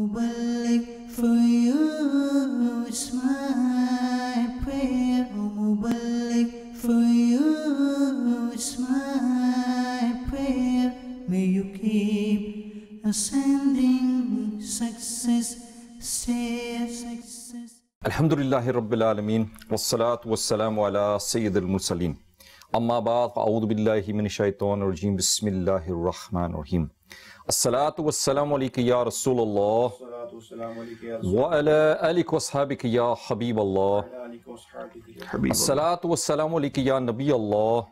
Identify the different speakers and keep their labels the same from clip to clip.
Speaker 1: Mubarak for you, it's my prayer. Oh Mubarak for you, it's my prayer. May you keep ascending success, stay success.
Speaker 2: Alhamdulillahi Rabbil Alameen, wassalatu wassalamu ala Sayyidil Mursaleen. Amma ba'd, fa'a'udhu billahi minash shaitanir rajeem, bismillahir rahmanir rahim. As-salatu wassalamu alayka ya Rasulullah, wa ala alika wa ashabika ya Habiballah. As-salatu wassalamu alayka ya Nabi Allah,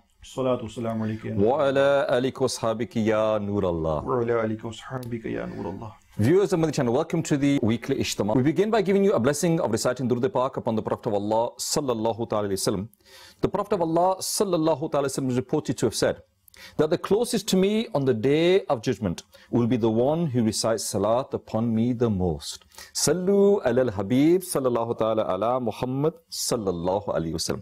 Speaker 2: wa ala alika wa ashabika ya Nurallah. Viewers of Madani Channel, welcome to the weekly Ijtima. We begin by giving you a blessing of reciting Durud Pak upon the Prophet of Allah sallallahu ta'ala alayhi wasallam. The Prophet of Allah sallallahu ta'ala alayhi wasallam is reported to have said that the closest to me on the day of judgment will be the one who recites salat upon me the most. Sallu ala al-Habib sallallahu ta'ala ala Muhammad sallallahu alayhi wasallam.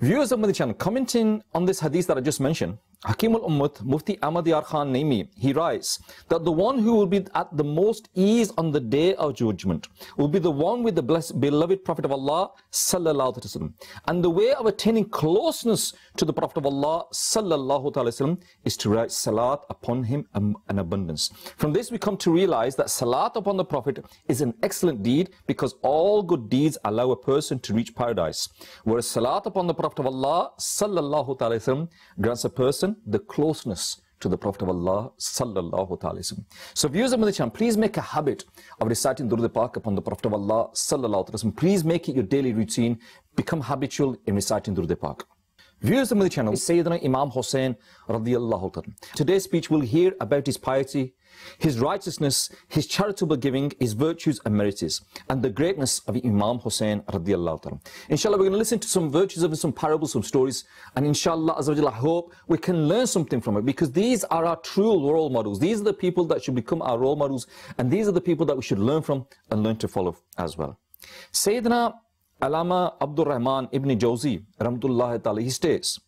Speaker 2: Viewers of Madani Channel, commenting on this hadith that I just mentioned, Hakim al-Ummat, Mufti Ahmad Yar Khan Naimi, he writes that the one who will be at the most ease on the day of judgment will be the one with the blessed, beloved Prophet of Allah sallallahu alaihi wasallam. And the way of attaining closeness to the Prophet of Allah sallallahu alaihi wasallam is to write salat upon him in abundance. From this we come to realize that salat upon the Prophet is an excellent deed because all good deeds allow a person to reach paradise. Whereas salat upon the Prophet of Allah sallallahu alaihi wasallam grants a person the closeness to the Prophet of Allah sallallahu alaihi wasallam. So viewers of Madani Channel, please make a habit of reciting Durud Pak upon the Prophet of Allah sallallahu alaihi wasallam. Please make it your daily routine. Become habitual in reciting Durud Pak. Viewers of Madani Channel, Sayyiduna Imam Hussain radiyallahu ta'ala. Today's speech will hear about his piety, his righteousness, his charitable giving, his virtues and merits, and the greatness of Imam Hussain radiyallahu ta'ala. Inshallah, we're going to listen to some virtues of some parables, some stories, and inshallah, I hope we can learn something from it, because these are our true role models. These are the people that should become our role models, and these are the people that we should learn from and learn to follow as well. Sayyidina Alama Abdul Rahman ibn Jawzi rahmatullahi ta'ala, he states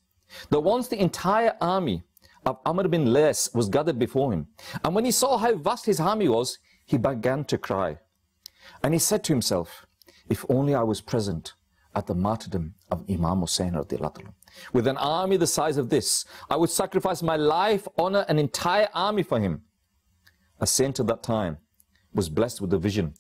Speaker 2: that once the entire army of Amr bin Les was gathered before him, and when he saw how vast his army was, he began to cry. And he said to himself, if only I was present at the martyrdom of Imam Hussain radiyallahu anhu. With an army the size of this, I would sacrifice my life, honor, an entire army for him. A saint at that time was blessed with the vision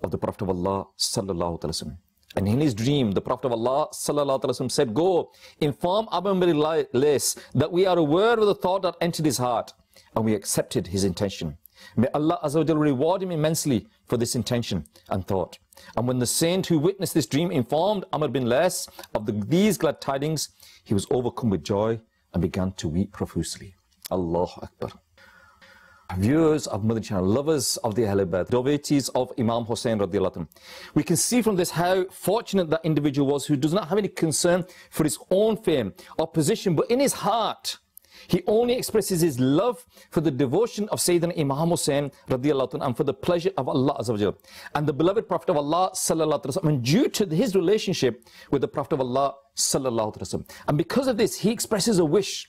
Speaker 2: of the Prophet of Allah sallallahu alaihi wasallam. And in his dream, the Prophet of Allah sallallahu alaihi wasallam said, go, inform Abu bin Les that we are aware of the thought that entered his heart, and we accepted his intention. May Allah Azza wa Jalla reward him immensely for this intention and thought. And when the saint who witnessed this dream informed Amr bin Les of these glad tidings, he was overcome with joy and began to weep profusely. Allahu Akbar. Viewers of Madani Channel, lovers of the Ahl Bayt, devotees of Imam Hussain radiyallahu anhu, we can see from this how fortunate that individual was who does not have any concern for his own fame or position, but in his heart he only expresses his love for the devotion of Sayyidina Imam Hussain radiyallahu anhu and for the pleasure of Allah Azza wa Jalla and the beloved Prophet of Allah sallallahu alaihi wasallam, and due to his relationship with the Prophet of Allah sallallahu alaihi wasallam, and because of this he expresses a wish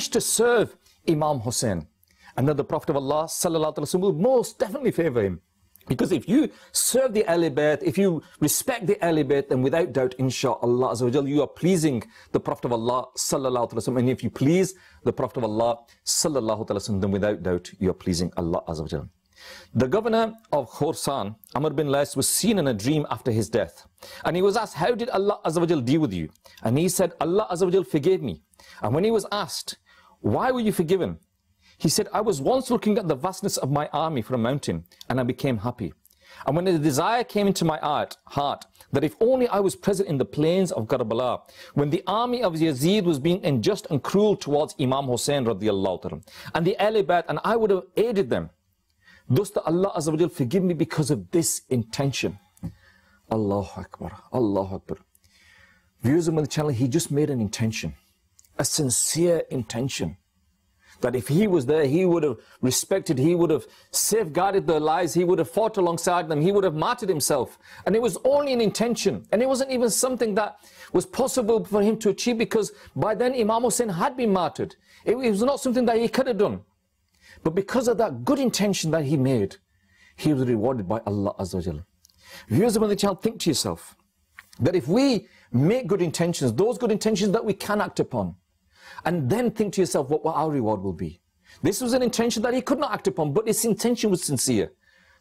Speaker 2: to serve Imam Hussain. And then the Prophet of Allah sallallahu alaihi wasallam will most definitely favor him. Because if you serve the Ahl Bayt, if you respect the Ahl Bayt, then without doubt, inshaAllah Azza wa Jal, you are pleasing the Prophet of Allah sallallahu alaihi wasallam. And if you please the Prophet of Allah sallallahu alaihi wasallam, then without doubt, you are pleasing Allah Azza wa Jal. The governor of Khorasan, Amr bin Les, was seen in a dream after his death. And he was asked, how did Allah Azza wa Jal deal with you? And he said, Allah Azza wa Jal forgave me. And when he was asked, why were you forgiven? He said, I was once looking at the vastness of my army from a mountain, and I became happy. And when the desire came into my heart, that if only I was present in the plains of Karbala, when the army of Yazid was being unjust and cruel towards Imam Hussain radiyallahu ta'ala, and the Ahl Bayt, and I would have aided them. Thus that Allah Azza wa Jal forgive me because of this intention. Allahu Akbar, Allahu Akbar. Viewers of the channel, he just made an intention, a sincere intention, that if he was there, he would have respected, he would have safeguarded their lives, he would have fought alongside them, he would have martyred himself. And it was only an intention, and it wasn't even something that was possible for him to achieve, because by then Imam Hussain had been martyred. It was not something that he could have done. But because of that good intention that he made, he was rewarded by Allah Azza wa Jal. Viewers of the channel, think to yourself that if we make good intentions, those good intentions that we can act upon, and then think to yourself what our reward will be. This was an intention that he could not act upon, but his intention was sincere.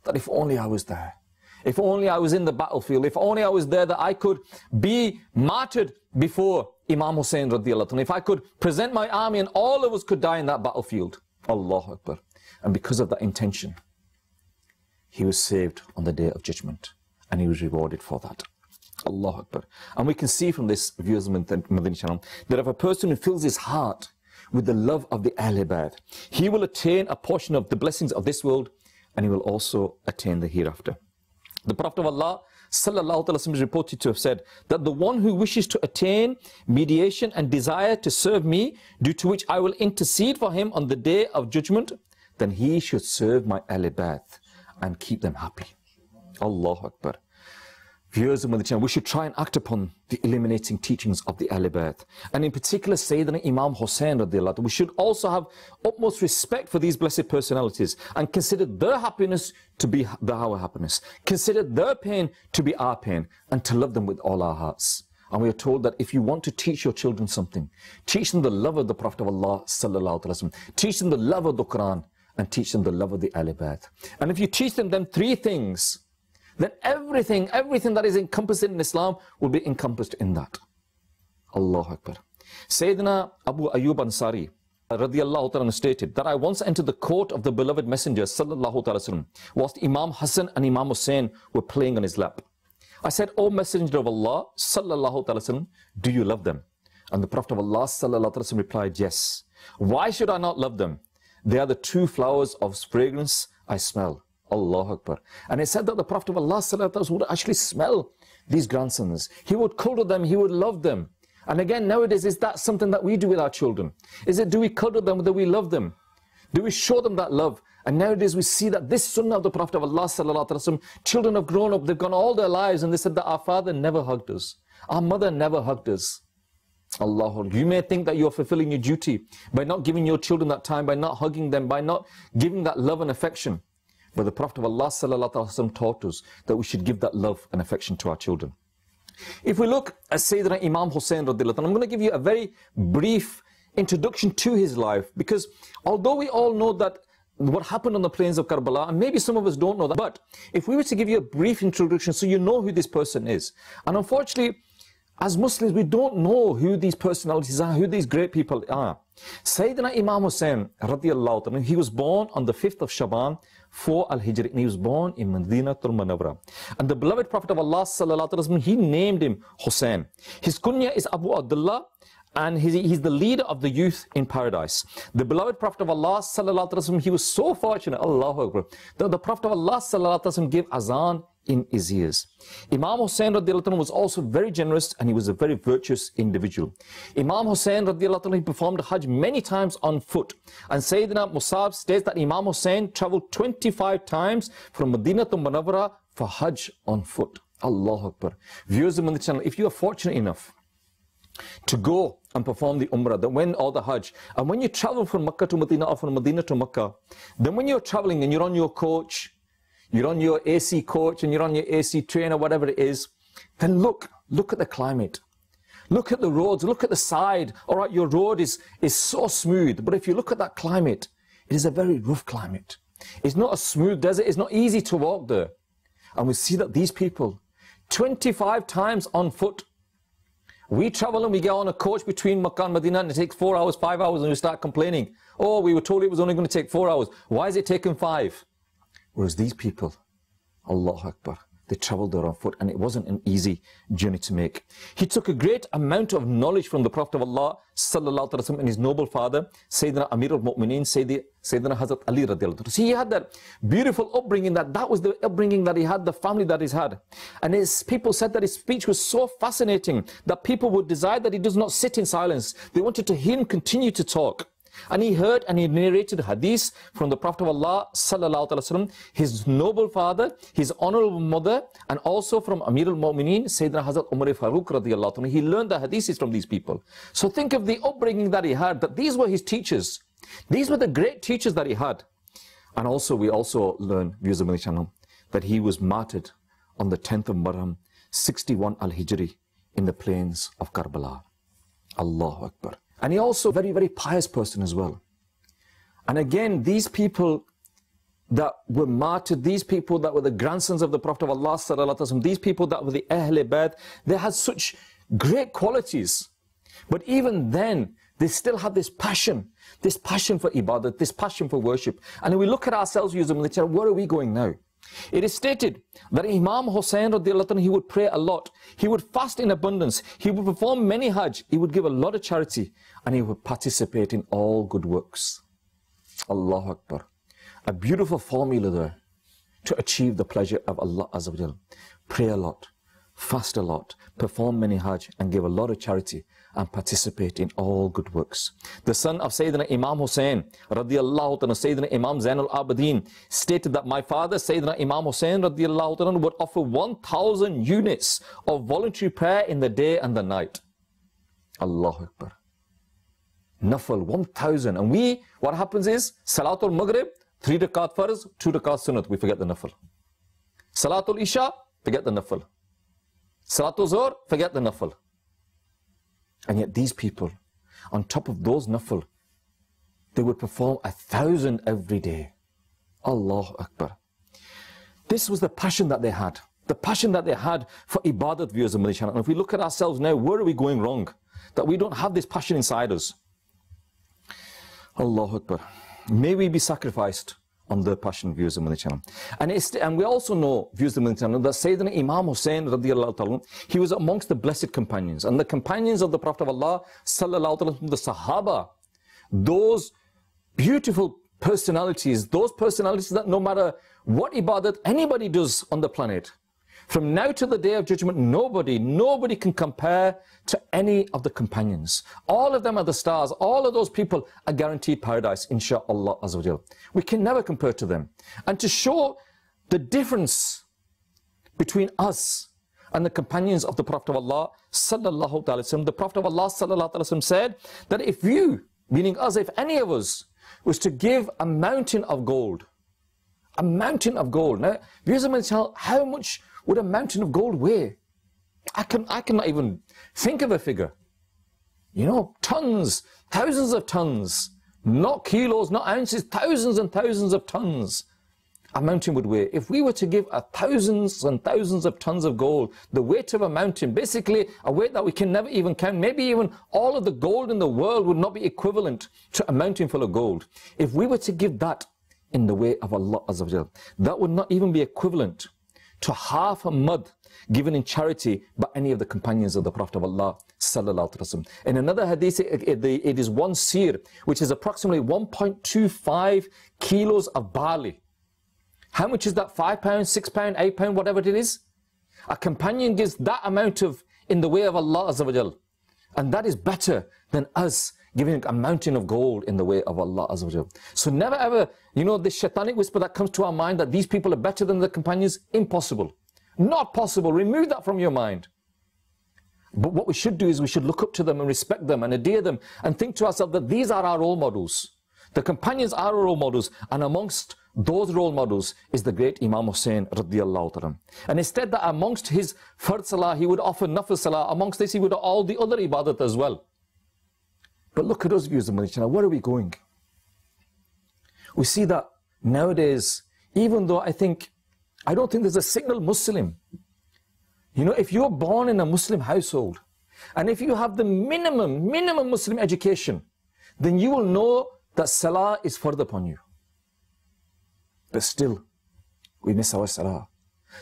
Speaker 2: That if only I was there, if only I was in the battlefield, if only I was there, that I could be martyred before Imam Hussain radiallahu anhu, if I could present my army and all of us could die in that battlefield. Allahu Akbar. And because of that intention, he was saved on the Day of Judgment, and he was rewarded for that. Allahu Akbar. And we can see from this, viewers of Madani Channel, that if a person who fills his heart with the love of the Ahl Bayt, he will attain a portion of the blessings of this world, and he will also attain the hereafter. The Prophet of Allah sallallahu alaihi wasallam is reported to have said that the one who wishes to attain mediation and desire to serve me, due to which I will intercede for him on the Day of Judgment, then he should serve my Ahl Bayt and keep them happy. Allahu Akbar. Viewers of the channel, we should try and act upon the illuminating teachings of the Ahl Bayt, and in particular Sayyiduna Imam Hussain radiallahu anhu. We should also have utmost respect for these blessed personalities and consider their happiness to be our happiness, consider their pain to be our pain, and to love them with all our hearts. And we are told that if you want to teach your children something, teach them the love of the Prophet of Allah sallallahu alaihi wasallam, teach them the love of the Quran, and teach them the love of the Ahl Bayt. And if you teach them three things, then everything that is encompassed in Islam will be encompassed in that. Allahu Akbar. Sayyidina Abu Ayyub Ansari radiallahu ta'ala stated that I once entered the court of the beloved Messenger sallallahu ta'ala sallam, whilst Imam Hassan and Imam Hussain were playing on his lap. I said, O Messenger of Allah sallallahu ta'ala sallam, do you love them? And the Prophet of Allah sallallahu ta'ala sallam replied, yes. Why should I not love them? They are the two flowers of fragrance I smell. Allahu Akbar. And it said that the Prophet of Allah would actually smell these grandsons. He would cuddle them, he would love them. And again, nowadays, is that something that we do with our children? Do we cuddle them, do we love them? Do we show them that love? And nowadays we see that this sunnah of the Prophet of Allah, children have grown up, they've gone all their lives, and they said that our father never hugged us. Our mother never hugged us. Allah, you may think that you're fulfilling your duty by not giving your children that time, by not hugging them, by not giving that love and affection. But the Prophet of Allah taught us that we should give that love and affection to our children. If we look at Sayyidina Imam Hussain radiallahu anhu, I'm going to give you a very brief introduction to his life, because although we all know that what happened on the plains of Karbala, and maybe some of us don't know that, but if we were to give you a brief introduction so you know who this person is, and unfortunately as Muslims we don't know who these personalities are, who these great people are. Sayyidina Imam Hussain radiallahu anhu, he was born on the 5th of Shaban 4 Al-Hijri, and he was born in Madinatul Munawwara. And the beloved Prophet of Allah sallallahu alaihi wasallam, he named him Hussain. His kunya is Abu Abdullah, and he's the leader of the youth in paradise. The beloved Prophet of Allah sallallahu alaihi wasallam, he was so fortunate, Allahu Akbar, that the Prophet of Allah sallallahu alaihi wasallam gave azan in his ears. Imam Hussain radiallahu anhu was also very generous, and he was a very virtuous individual. Imam Hussain radiallahu anhu, he performed Hajj many times on foot, and Sayyidina Musab states that Imam Hussain traveled 25 times from Madinah to Munawwara for Hajj on foot. Allahu Akbar. Viewers of the channel, if you are fortunate enough to go and perform the Umrah, or the Hajj, and when you travel from Makkah to Medina or from Medina to Makkah, then when you're traveling and you're on your coach, you're on your AC coach and you're on your AC train or whatever it is, then look at the climate. Look at the roads, look at the side. All right, your road is so smooth, but if you look at that climate, it is a very rough climate. It's not a smooth desert, it's not easy to walk there. And we see that these people, 25 times on foot, we travel and we get on a coach between Makkah and Medina, and it takes 4 hours, 5 hours, and we start complaining. Oh, we were told it was only going to take 4 hours. Why is it taking 5? Whereas these people, Allahu Akbar, they traveled there on foot, and it wasn't an easy journey to make. He took a great amount of knowledge from the Prophet of Allah sallallahu alaihi wasallam and his noble father, Sayyidina Amir al-Mu'mineen, Sayyidina Hazrat Ali radiallahu anhu. So he had that beautiful upbringing, that was the upbringing that he had, the family that he's had. And his people said that his speech was so fascinating that people would desire that he does not sit in silence. They wanted to hear him continue to talk. And he heard and he narrated hadith from the Prophet of Allah sallallahu alaihi wasallam, his noble father, his honorable mother, and also from Amir al-Mu'mineen, Sayyidina Hazrat Umar Farooq radiallahu anhu. He learned the hadiths from these people. So think of the upbringing that he had, that these were his teachers. These were the great teachers that he had. And also, we also learn, viewers of Madani Channel, that he was martyred on the 10th of Muharram, 61 al-Hijri, in the plains of Karbala. Allahu Akbar. And he also a very, very pious person as well. And again, these people that were martyred, these people that were the grandsons of the Prophet of Allah sallallahu alaihi wasallam, these people that were the Ahl Bayt, they had such great qualities. But even then, they still had this passion for ibadat, this passion for worship. And if we look at ourselves, using the channel, where are we going now? It is stated that Imam Hussain, he would pray a lot. He would fast in abundance. He would perform many hajj. He would give a lot of charity. And he would participate in all good works. Allahu Akbar. A beautiful formula there to achieve the pleasure of Allah Azza wa Jal. Pray a lot, fast a lot, perform many hajj, and give a lot of charity and participate in all good works. The son of Sayyiduna Imam Hussain, radiallahu ta'ala, Sayyiduna Imam Zainul Abidin, stated that my father, Sayyiduna Imam Hussain, radiallahu ta'ala, would offer 1,000 units of voluntary prayer in the day and the night. Allahu Akbar. Nafal, 1,000. And we, what happens is, Salatul Maghrib, 3 rakat farz, 2 rakat sunnat, we forget the nafal. Salatul Isha, forget the nafal. Salatul Zuhr, forget the nafal. And yet these people, on top of those nafal, they would perform 1,000 every day. Allahu Akbar. This was the passion that they had. The passion that they had for ibadat, viewers of Madani Channel. And if we look at ourselves now, where are we going wrong? That we don't have this passion inside us. Allahu Akbar. May we be sacrificed on the passion, viewers of Madani Channel. And we also know, viewers of Madani Channel, that Sayyidina Imam Hussain, radiallahu ta'ala, he was amongst the blessed companions. And the companions of the Prophet of Allah, sallallahu ta'ala, the Sahaba, those beautiful personalities, those personalities that no matter what ibadat anybody does on the planet, from now to the day of judgment, nobody can compare to any of the companions. All of them are the stars. All of those people are guaranteed paradise, inshaAllah Azza wa Jal. We can never compare to them. And to show the difference between us and the companions of the Prophet of Allah, sallallahu alaihi wasallam, the Prophet of Allah, sallallahu alaihi wasallam, said that if you, meaning us, if any of us, was to give a mountain of gold, now, viewers of Madani Channel, how much would a mountain of gold weigh? I cannot even think of a figure. You know, tons, thousands of tons, not kilos, not ounces, thousands and thousands of tons a mountain would weigh. If we were to give thousands and thousands of tons of gold, the weight of a mountain, basically a weight that we can never even count, maybe even all of the gold in the world would not be equivalent to a mountain full of gold. If we were to give that in the way of Allah Azza wa Jal, that would not even be equivalent to half a mud given in charity by any of the companions of the Prophet of Allah sallallahu alaihi wasallam. In another hadith, it is 1 seer, which is approximately 1.25 kilos of barley. How much is that? 5 pounds, 6 pounds, 8 pounds, whatever it is? A companion gives that amount of in the way of Allah Azza wa Jal. And that is better than us giving a mountain of gold in the way of Allah Azza wa Jal. So never ever, you know, this shaitanic whisper that comes to our mind that these people are better than the companions, impossible. Not possible. Remove that from your mind. But what we should do is we should look up to them and respect them and adhere them and think to ourselves that these are our role models. The companions are our role models, and amongst those role models is the great Imam Hussain radiallahu ta'ala. And instead that amongst his fard salah, he would offer nafil salah. Amongst this, he would all the other ibadat as well. But look at us, viewers of Madani Channel, where are we going? We see that nowadays, even though I don't think there's a single Muslim. You know, if you're born in a Muslim household, and if you have the minimum Muslim education, then you will know that salah is fard upon you. But still, we miss our salah.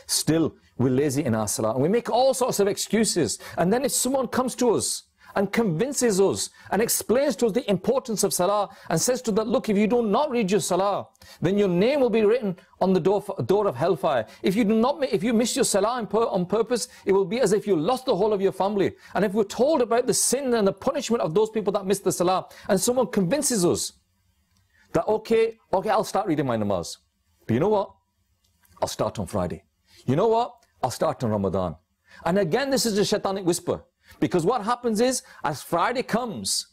Speaker 2: Still, we're lazy in our salah. And we make all sorts of excuses. And then if someone comes to us and convinces us and explains to us the importance of salah and says to that, look, if you do not read your salah, then your name will be written on the door of hellfire. If you miss your salah on purpose, it will be as if you lost the whole of your family. And if we're told about the sin and the punishment of those people that miss the salah, and someone convinces us that, okay, I'll start reading my namaz. But you know what? I'll start on Friday. You know what? I'll start on Ramadan. And again, this is a shaitanic whisper. Because what happens is, as Friday comes,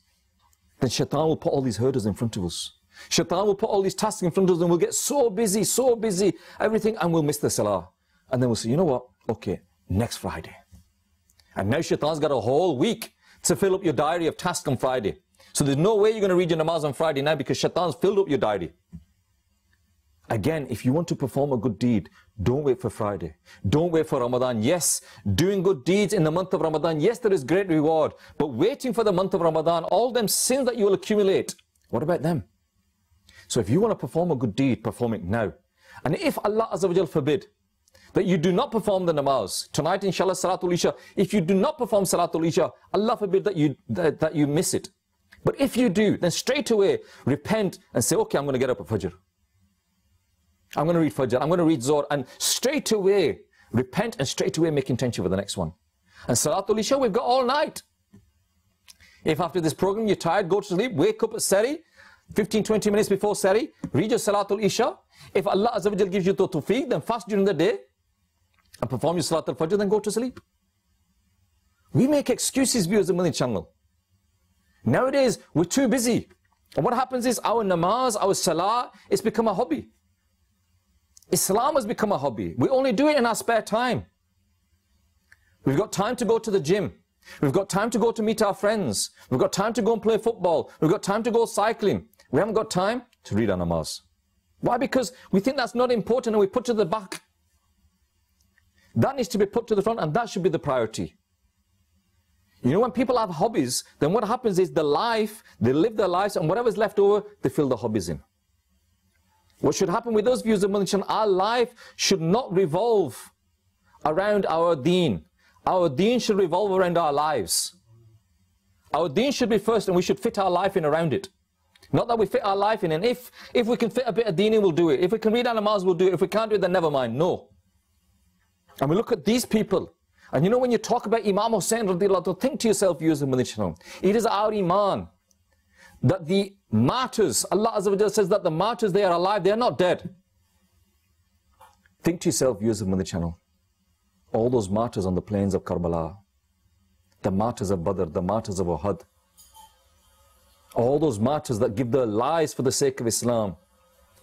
Speaker 2: then shaitan will put all these hurdles in front of us. Shaitan will put all these tasks in front of us and we'll get so busy, everything, and we'll miss the salah. And then we'll say, you know what? Okay, next Friday. And now Shaitan's got a whole week to fill up your diary of tasks on Friday. So there's no way you're going to read your namaz on Friday now because Shaitan's filled up your diary. Again, if you want to perform a good deed, don't wait for Friday. Don't wait for Ramadan. Yes, doing good deeds in the month of Ramadan, yes, there is great reward. But waiting for the month of Ramadan, all them sins that you will accumulate, what about them? So if you want to perform a good deed, perform it now. And if Allah Azza wa Jal forbid that you do not perform the namaz, tonight inshallah Salatul Isha, if you do not perform Salatul Isha, Allah forbid that you miss it. But if you do, then straight away repent and say, okay, I'm going to get up at Fajr. I'm going to read Fajr, I'm going to read Zohr, and straight away repent and straight away make intention for the next one. And Salatul Isha, we've got all night. If after this program you're tired, go to sleep, wake up at Sari, 15-20 minutes before Sari, read your Salatul Isha. If Allah Azza wa Jal gives you the tawfiq, then fast during the day and perform your Salatul Fajr, then go to sleep. We make excuses, viewers of Madani Channel. Nowadays, we're too busy. And what happens is our namaz, our salah, it's become a hobby. Islam has become a hobby. We only do it in our spare time. We've got time to go to the gym. We've got time to go to meet our friends. We've got time to go and play football. We've got time to go cycling. We haven't got time to read our namaz. Why? Because we think that's not important and we put it to the back. That needs to be put to the front and that should be the priority. You know, when people have hobbies, then what happens is they live their lives and whatever's left over, they fill the hobbies in. What should happen with those views of Madani Channel, our life should not revolve around our deen. Our deen should revolve around our lives. Our deen should be first and we should fit our life in around it. Not that we fit our life in and if we can fit a bit of deen in, we'll do it. If we can read our namaz, we'll do it. If we can't do it, then never mind. No. And we look at these people. And you know, when you talk about Imam Hussain, think to yourself, viewers of Madani Channel, it is our iman that the martyrs, Allah Azza wa Jalla says that the martyrs, they are alive, they are not dead. Think to yourself, viewers of Madani Channel, all those martyrs on the plains of Karbala, the martyrs of Badr, the martyrs of Uhud, all those martyrs that give their lives for the sake of Islam,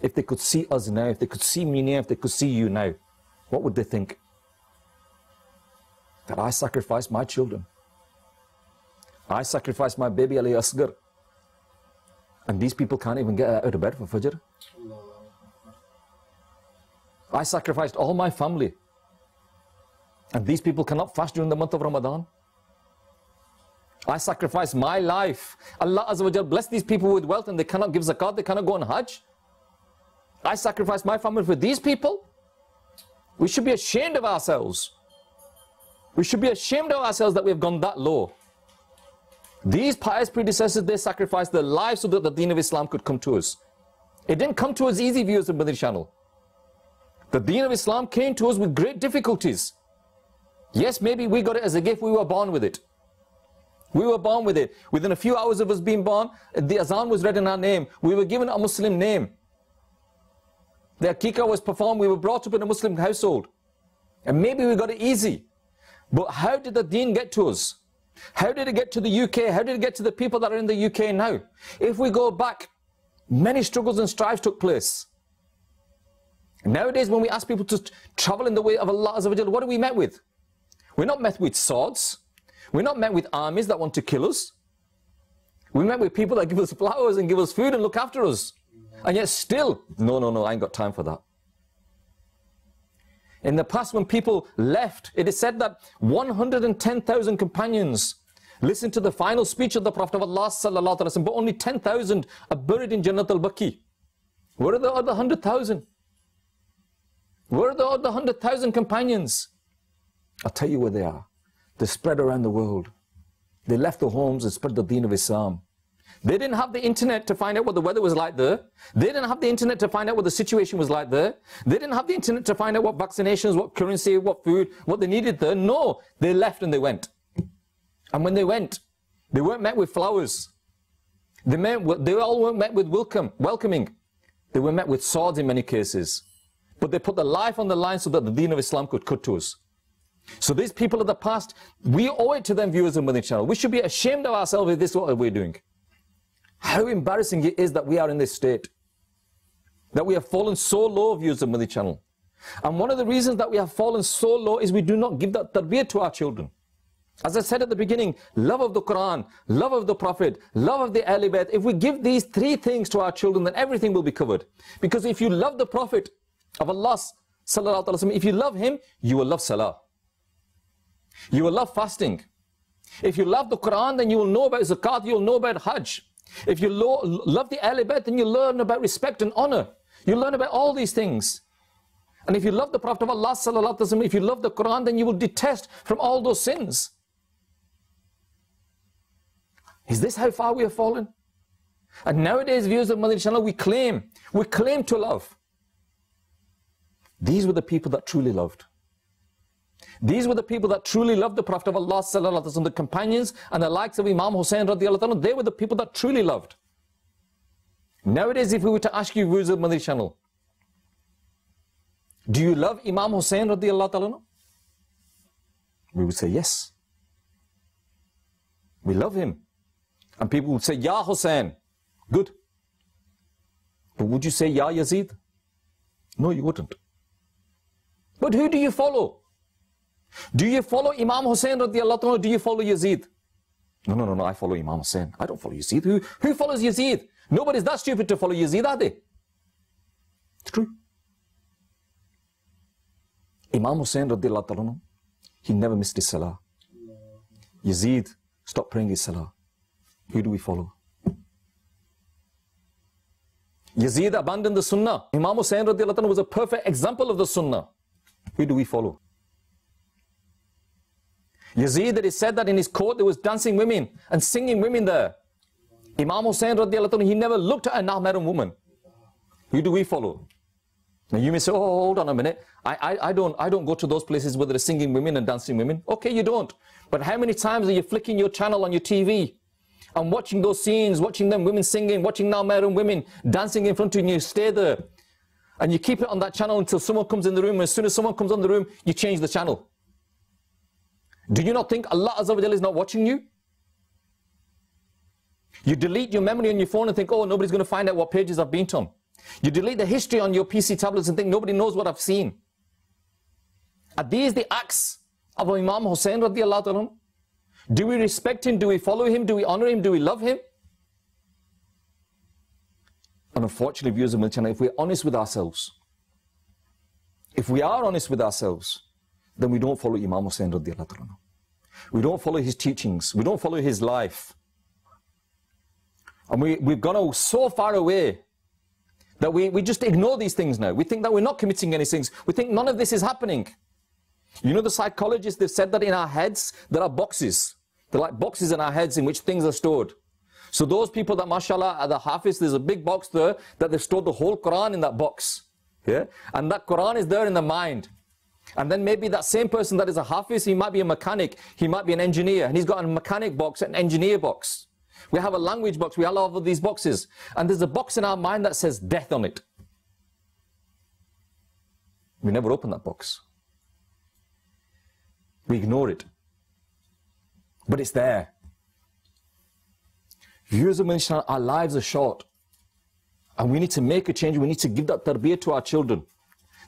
Speaker 2: if they could see us now, if they could see me now, if they could see you now, what would they think? That I sacrificed my children. I sacrificed my baby Ali Asghar. And these people can't even get out of bed for Fajr. I sacrificed all my family. And these people cannot fast during the month of Ramadan. I sacrificed my life. Allah Azza wa Jal blessed these people with wealth and they cannot give zakat, they cannot go on Hajj. I sacrificed my family for these people. We should be ashamed of ourselves. We should be ashamed of ourselves that we have gone that low. These pious predecessors, they sacrificed their lives so that the deen of Islam could come to us. It didn't come to us easy, viewers of Madani Channel. The deen of Islam came to us with great difficulties. Yes, maybe we got it as a gift, we were born with it. We were born with it. Within a few hours of us being born, the azan was read in our name. We were given a Muslim name. The akikah was performed, we were brought up in a Muslim household. And maybe we got it easy. But how did the deen get to us? How did it get to the UK? How did it get to the people that are in the UK now? If we go back, many struggles and strives took place. Nowadays, when we ask people to travel in the way of Allah Azza wa Jalla, what are we met with? We're not met with swords. We're not met with armies that want to kill us. We're met with people that give us flowers and give us food and look after us. And yet still, no, I ain't got time for that. In the past, when people left, it is said that 110,000 companions listened to the final speech of the Prophet of Allah sallallahu alaihi wasallam, but only 10,000 are buried in Jannat al-Baqi. Where are the other 100,000? Where are the other 100,000 companions? I'll tell you where they are. They're spread around the world. They left their homes and spread the deen of Islam. They didn't have the internet to find out what the weather was like there. They didn't have the internet to find out what the situation was like there. They didn't have the internet to find out what vaccinations, what currency, what food, what they needed there. No, they left and they went. And when they went, they weren't met with flowers. They all weren't met with welcoming. They were met with swords in many cases. But they put their life on the line so that the deen of Islam could cut to us. So these people of the past, we owe it to them, viewers of Madani Channel. We should be ashamed of ourselves if this is what we're doing. How embarrassing it is that we are in this state. That we have fallen so low, viewers of Madani Channel. And one of the reasons that we have fallen so low is we do not give that tarbiyah to our children. As I said at the beginning, love of the Quran, love of the Prophet, love of the Ahlul Bayt. If we give these three things to our children, then everything will be covered. Because if you love the Prophet of Allah, sallallahu alaihi wasallam, if you love him, you will love salah. You will love fasting. If you love the Quran, then you will know about zakat, you will know about hajj. If you love the Ahlul Bayt, then you learn about respect and honor. You learn about all these things. And if you love the Prophet of Allah, sallallahu alaihi wasallam, if you love the Quran, then you will detest from all those sins. Is this how far we have fallen? And nowadays, viewers of Madani Channel, we claim to love. These were the people that truly loved. These were the people that truly loved the Prophet of Allah, sallallahu alaihi wasallam, the companions and the likes of Imam Hussain radiallahu anhu. They were the people that truly loved. Nowadays, if we were to ask you, viewers of Madani Channel, do you love Imam Hussain radiallahu anhu? We would say yes. We love him. And people would say, Ya Hussain. Good. But would you say, Ya Yazid? No, you wouldn't. But who do you follow? Do you follow Imam Hussain radiallahu anhu, or do you follow Yazid? No, I follow Imam Hussain. I don't follow Yazid. Who follows Yazid? Nobody's that stupid to follow Yazid, are they? It's true. Imam Hussain radiallahu anhu, he never missed his salah. Yazid stopped praying his salah. Who do we follow? Yazid abandoned the Sunnah. Imam Hussain radiallahu anhu was a perfect example of the Sunnah. Who do we follow? Yazid, it is said that in his court there was dancing women and singing women there. Imam Hussain radiallahu anhu, he never looked at a non-married woman. Who do we follow? Now you may say, oh, hold on a minute. I don't go to those places where there are singing women and dancing women. Okay, you don't. But how many times are you flicking your channel on your TV and watching those scenes, watching them women singing, watching non-married women dancing in front of you, and you stay there. And you keep it on that channel until someone comes in the room, and as soon as someone comes in the room, you change the channel. Do you not think Allah Azza wa Jalla is not watching you? You delete your memory on your phone and think, oh, nobody's going to find out what pages I've been on. You delete the history on your PC tablets and think nobody knows what I've seen. Are these the acts of Imam Hussain radiallahu anhu? Do we respect him? Do we follow him? Do we honor him? Do we love him? And unfortunately, viewers of Madani Channel, if we're honest with ourselves, if we are honest with ourselves, then we don't follow Imam Hussain radiallahu anhu. We don't follow his teachings. We don't follow his life. And we've gone so far away that we just ignore these things now. We think that we're not committing any sins. We think none of this is happening. You know, the psychologists, they've said that in our heads, there are boxes. They're like boxes in our heads in which things are stored. So those people that, mashallah, are the Hafiz, there's a big box there that they've stored the whole Quran in that box. Yeah? And that Quran is there in the mind. And then maybe that same person that is a Hafiz, he might be a mechanic, he might be an engineer, and he's got a mechanic box, an engineer box. We have a language box, we all have these boxes. And there's a box in our mind that says death on it. We never open that box. We ignore it. But it's there. Viewers of Madani Channel, our lives are short. And we need to make a change. We need to give that tarbiyah to our children.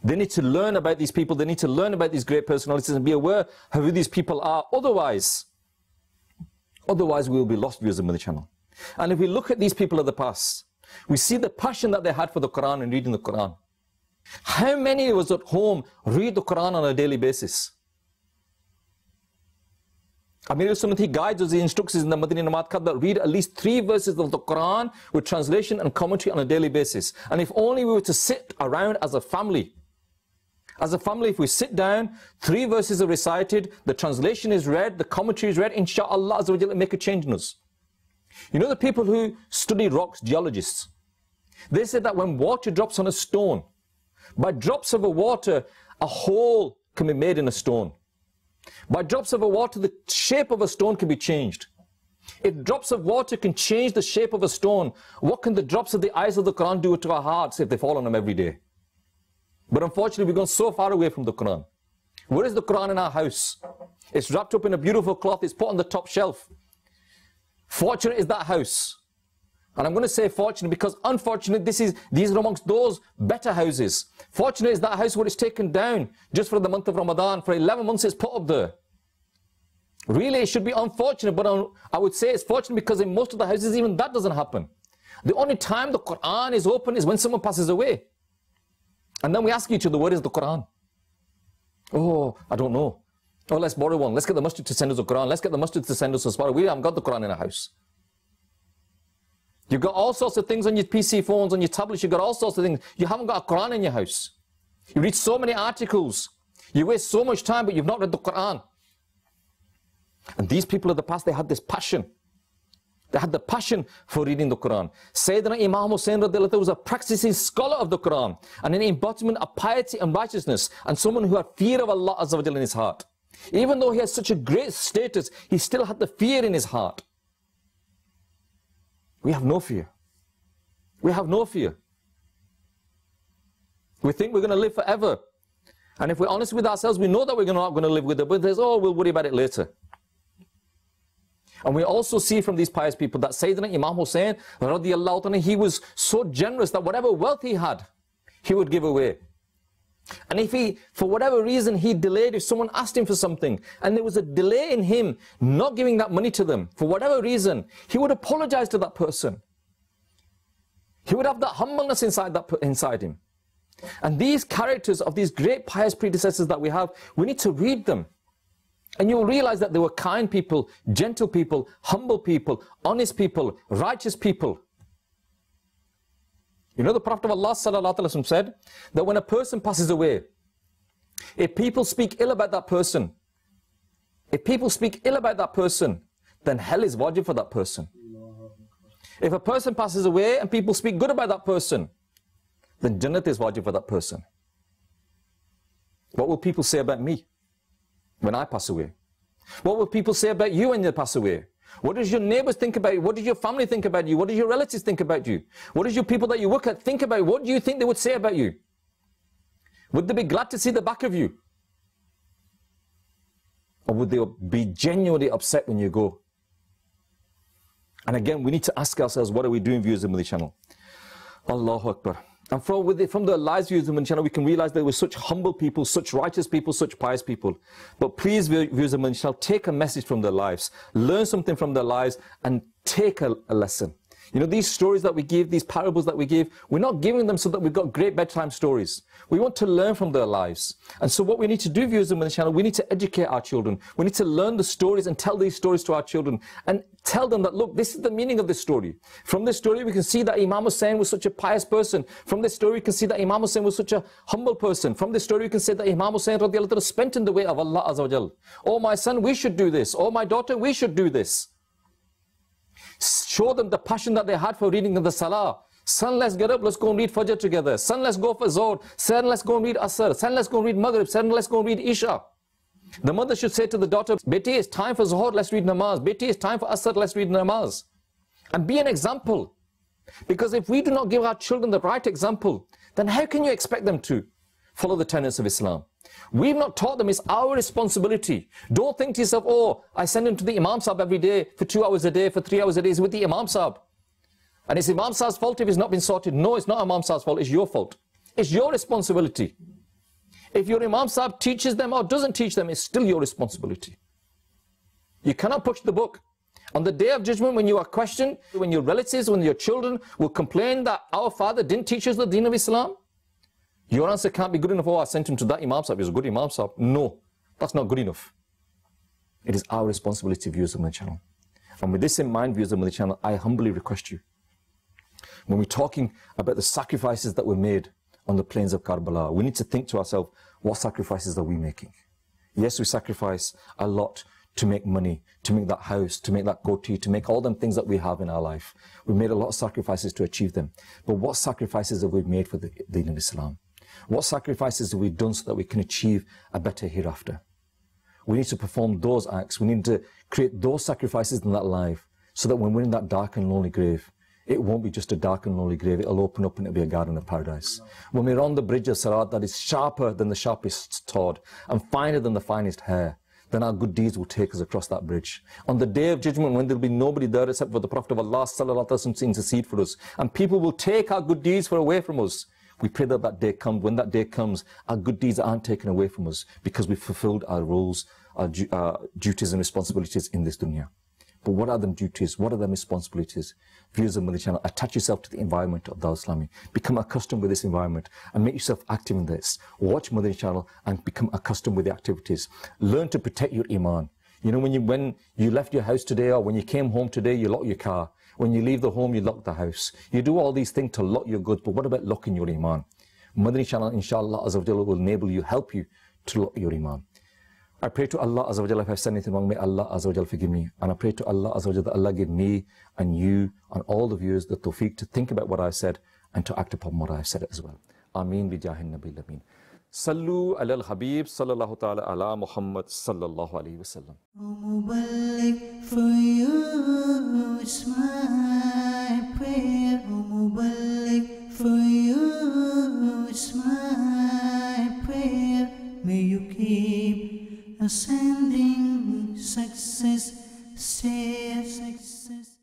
Speaker 2: They need to learn about these people. They need to learn about these great personalities and be aware of who these people are. Otherwise we will be lost, viewers of Madani Channel. And if we look at these people of the past, we see the passion that they had for the Quran and reading the Quran. How many of us at home read the Quran on a daily basis? Amir al-Sunnah, he guides us, he instructs us in the Madani Namat Qad that read at least 3 verses of the Quran with translation and commentary on a daily basis. And if only we were to sit around as a family, if we sit down, 3 verses are recited, the translation is read, the commentary is read, inshallah Azza wa Jalla make a change in us. You know the people who study rocks, geologists, they said that when water drops on a stone, by drops of a water, a hole can be made in a stone. By drops of water, the shape of a stone can be changed. If drops of water can change the shape of a stone, what can the drops of the eyes of the Quran do to our hearts if they fall on them every day? But unfortunately, we've gone so far away from the Quran. Where is the Quran in our house? It's wrapped up in a beautiful cloth. It's put on the top shelf. Fortunate is that house. And I'm going to say fortunate because unfortunate, these are amongst those better houses. Fortunate is that house where it's taken down just for the month of Ramadan. For 11 months it's put up there. Really, it should be unfortunate, but I would say it's fortunate because in most of the houses, even that doesn't happen. The only time the Quran is open is when someone passes away. And then we ask each other, where is the Quran? Oh, I don't know. Oh, let's borrow one. Let's get the masjid to send us the Quran. Let's get the masjid to send us a spara. We haven't got the Quran in our house. You've got all sorts of things on your PC phones, on your tablets. You've got all sorts of things. You haven't got a Quran in your house. You read so many articles. You waste so much time, but you've not read the Quran. And these people of the past, they had this passion. They had the passion for reading the Quran. Sayyiduna Imam Hussain was a practicing scholar of the Quran and an embodiment of piety and righteousness and someone who had fear of Allah Azza wa Jalla in his heart. Even though he had such a great status, he still had the fear in his heart. We have no fear. We have no fear. We think we're going to live forever. And if we're honest with ourselves, we know that we're not going to live with it, but there's, oh, we'll worry about it later. And we also see from these pious people that Sayyidina Imam Hussain, radiallahu anhu, he was so generous that whatever wealth he had, he would give away. And if he, for whatever reason, he delayed, if someone asked him for something, and there was a delay in him not giving that money to them, for whatever reason, he would apologize to that person. He would have that humbleness inside him. And these characters of these great pious predecessors that we have, we need to read them. And you'll realize that they were kind people, gentle people, humble people, honest people, righteous people. You know, the Prophet of Allah ﷺ said that when a person passes away, if people speak ill about that person, then hell is wajib for that person. If a person passes away and people speak good about that person, then Jannat is wajib for that person. What will people say about me when I pass away? What will people say about you when you pass away? What does your neighbors think about you? What does your family think about you? What does your relatives think about you? What does your people that you work at think about you? What do you think they would say about you? Would they be glad to see the back of you? Or would they be genuinely upset when you go? And again, we need to ask ourselves, what are we doing, viewers of Madani Channel? Allahu Akbar. And from the lives, viewers of Madani Channel, we can realize there were such humble people, such righteous people, such pious people. But please, viewers of Madani Channel, take a message from their lives, learn something from their lives, and take a lesson. You know, these stories that we give, these parables that we give, we're not giving them so that we've got great bedtime stories. We want to learn from their lives. And so what we need to do, viewers of Madani Channel, we need to educate our children. We need to learn the stories and tell these stories to our children and tell them that, look, this is the meaning of this story. From this story, we can see that Imam Hussain was such a pious person. From this story, we can see that Imam Hussain was such a humble person. From this story, we can say that Imam Hussain radiallahu anhu spent in the way of Allah Azza wa Jal. Oh, my son, we should do this. Oh, my daughter, we should do this. Show them the passion that they had for reading the Salah. Son, let's get up, let's go and read Fajr together. Son, let's go for Zohr. Son, let's go and read Asr. Son, let's go and read Maghrib. Son, let's go and read Isha. The mother should say to the daughter, Beti, it's time for Zohr, let's read Namaz. Beti, it's time for Asr, let's read Namaz. And be an example. Because if we do not give our children the right example, then how can you expect them to follow the tenets of Islam? We've not taught them. It's our responsibility. Don't think to yourself, oh, I send him to the Imam Sahib every day for 2 hours a day, for 3 hours a day. He's with the Imam Sahib. And it's Imam Sahib's fault if it's not been sorted. No, it's not Imam Sahib's fault. It's your fault. It's your responsibility. If your Imam Sahib teaches them or doesn't teach them, it's still your responsibility. You cannot push the book. On the day of judgment, when you are questioned, when your relatives, when your children will complain that our father didn't teach us the deen of Islam, your answer can't be good enough. Oh, I sent him to that Imam Sahib. He's a good Imam Sahib. No, that's not good enough. It is our responsibility, viewers of my channel. And with this in mind, viewers of my channel, I humbly request you, when we're talking about the sacrifices that were made on the plains of Karbala, we need to think to ourselves, what sacrifices are we making? Yes, we sacrifice a lot to make money, to make that house, to make that goatee, to make all them things that we have in our life. We made a lot of sacrifices to achieve them. But what sacrifices have we made for the deen of Islam? What sacrifices have we done so that we can achieve a better hereafter? We need to perform those acts. We need to create those sacrifices in that life so that when we're in that dark and lonely grave, it won't be just a dark and lonely grave. It'll open up and it'll be a garden of paradise. When we're on the bridge of Sirat that is sharper than the sharpest sword and finer than the finest hair, then our good deeds will take us across that bridge. On the day of judgment, when there will be nobody there except for the Prophet of Allah sallallahu alaihi wasallam to intercede for us, and people will take our good deeds away from us, we pray that that day comes. When that day comes, our good deeds aren't taken away from us because we've fulfilled our roles, our duties and responsibilities in this dunya. But what are them duties? What are them responsibilities? Viewers of Madani Channel, attach yourself to the environment of Dawah Islami. Become accustomed with this environment and make yourself active in this. Watch Madani Channel and become accustomed with the activities. Learn to protect your iman. You know, when you left your house today, or when you came home today, you lock your car. When you leave the home, you lock the house. You do all these things to lock your goods, but what about locking your iman? Madani Channel, inshallah, Azza wa Jalla, will enable you, help you to lock your iman. I pray to Allah Azza wa Jalla, if I've said anything wrong, may Allah Azza wa Jalla forgive me. And I pray to Allah Azza wa Jalla that Allah give me and you and all the viewers the tawfiq to think about what I said and to act upon what I said as well. Ameen bi jahin nabil ameen. Sallu ala al-Habib sallallahu ta'ala ala Muhammad sallallahu alayhi wa sallam.
Speaker 1: Mubarak for you, it's my prayer. Mubarak for you, it's my prayer. May you keep ascending success, stay success.